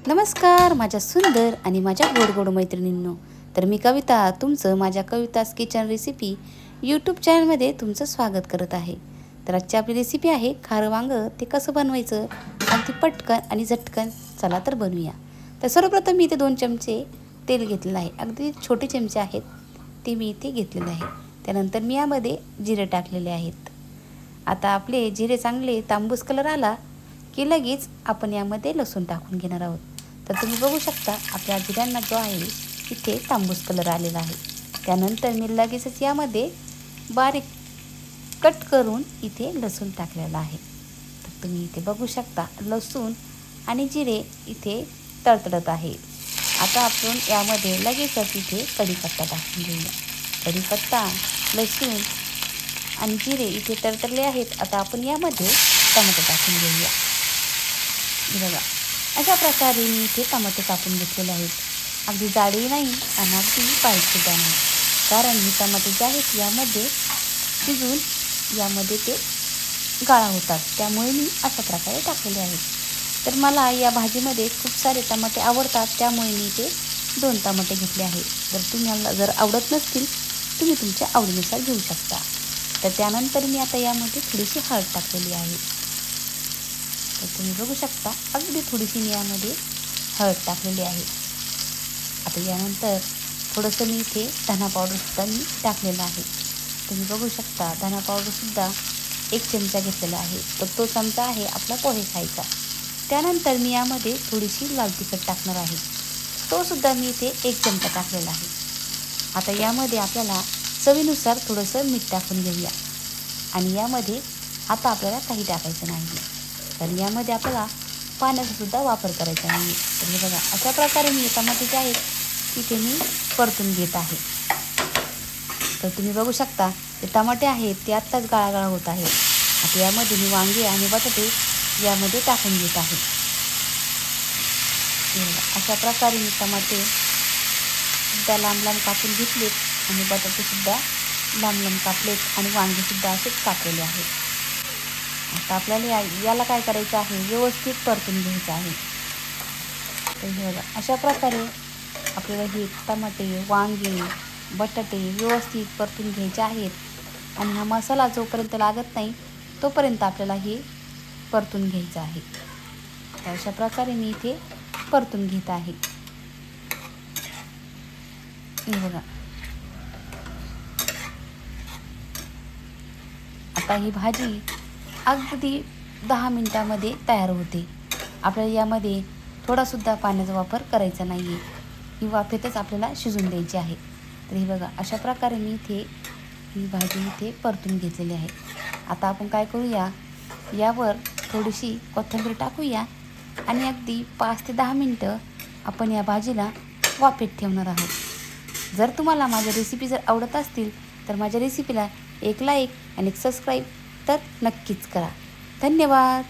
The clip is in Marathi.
नमस्कार माझ्या सुंदर आणि माझ्या गोड गोड मैत्रिणींनो. तर मी कविता तुमचं माझ्या कवितास किचन रेसिपी यूट्यूब चॅनलमध्ये तुमचं स्वागत करत आहे. तर आजची आपली रेसिपी आहे खारं वांगं. ते कसं बनवायचं अगदी पटकन आणि झटकन. चला तर बनवूया. तर सर्वप्रथम मी इथे 2 चमचे तेल घेतलेलं आहे. अगदी छोटे चमचे आहेत ते मी इथे घेतलेले आहे. त्यानंतर मी यामध्ये जिरे टाकलेले आहेत. आता आपले जिरे चांगले तांबूस कलर आला की लगेच आपण यामध्ये लसूण टाकून घेणार आहोत. तर तुम्ही बघू शकता आपल्या जिऱ्यांना जो आहे इथे तांबूस कलर आलेला आहे. त्यानंतर मी लगेचच यामध्ये बारीक कट करून इथे लसूण टाकलेला आहे. तर तुम्ही इथे बघू शकता लसूण आणि जिरे इथे तडतडत आहे. आता आपण यामध्ये लगेचच इथे कढीपत्ता टाकून घेऊया. कढीपत्ता, लसूण आणि जिरे इथे तडतडले आहेत. आता आपण यामध्ये टमाटे टाकून घेऊया. बघा अशा प्रकारे मी इथे टमाटे कापून घेतलेले आहेत. अगदी जाडही नाही आणि अगदी बारीकसुद्धा नाही, कारण ही टमाटे जे आहेत यामध्ये शिजून यामध्ये ते गाळा होतात. त्यामुळे मी अशा प्रकारे टाकलेले आहेत. तर मला या भाजीमध्ये खूप सारे टमाटे आवडतात, त्यामुळे मी ते 2 टमाटे घेतले आहेत. तुम्हाला जर आवडत नसतील तुम्ही तुमच्या आवडीनुसार घेऊ शकता. तर त्यानंतर मी आता यामध्ये थोडीशी हळद टाकलेली आहे. तर तुम्ही बघू शकता अगदी थोडीशी मी यामध्ये हळद टाकलेली आहे. आता यानंतर थोडंसं मी इथे धना पावडरसुद्धा मी टाकलेलं आहे. तुम्ही बघू शकता धना पावडरसुद्धा 1 चमचा घेतलेला आहे. तर तो चमचा आहे आपला पोहे खायचा. त्यानंतर मी यामध्ये थोडीशी लाल तिखट टाकणार आहे. तोसुद्धा मी इथे 1 चमचा टाकलेला आहे. आता यामध्ये आपल्याला चवीनुसार थोडंसं मीठ टाकून घेऊया. आणि यामध्ये आता आपल्याला काही टाकायचं नाही, तर यामध्ये आपल्याला पाण्याचासुद्धा वापर करायचा नाही. तर हे बघा अशा प्रकारे मी टमाटे जे आहेत तिथे मी परतून घेत आहे. तर तुम्ही बघू शकता ते टमाटे आहेत ते आत्ताच गाळागाळा होत आहे. आता यामध्ये मी वांगे आणि बटाटे यामध्ये टाकून घेत आहे. अशा प्रकारे मी टमाटे सुद्धा लांब लांब कापून घेतलेत आणि बटाटेसुद्धा लांब लांब कापलेत आणि वांगेसुद्धा असेच कापलेले आहेत. आता आपल्याला याला काय करायचं आहे, व्यवस्थित परतून घ्यायचं आहे. तर हे बघा अशा प्रकारे आपल्याला हे टमाटे, वांगे, बटाटे व्यवस्थित परतून घ्यायचे आहेत. आणि हा मसाला जोपर्यंत लागत नाही तोपर्यंत आपल्याला हे परतून घ्यायचं आहे. तर अशा प्रकारे मी इथे परतून घेत आहे. हे बघा आता ही भाजी अगदी 10 मिनिटामध्ये तयार होते. आपल्याला यामध्ये थोडासुद्धा पाण्याचा वापर करायचा नाही आहे. ही वाफेतच आपल्याला शिजून द्यायची आहे. तर हे बघा अशा प्रकारे मी इथे ही भाजी इथे परतून घेतलेली आहे. आता आपण काय करूया, यावर थोडीशी कोथिंबीर टाकूया आणि अगदी 5 ते 10 मिनटं आपण या भाजीला वाफेत ठेवणार आहोत. जर तुम्हाला माझ्या रेसिपी जर आवडत असतील तर माझ्या रेसिपीला एक लाईक आणि एक सबस्क्राईब तर नक्कीच करा. धन्यवाद.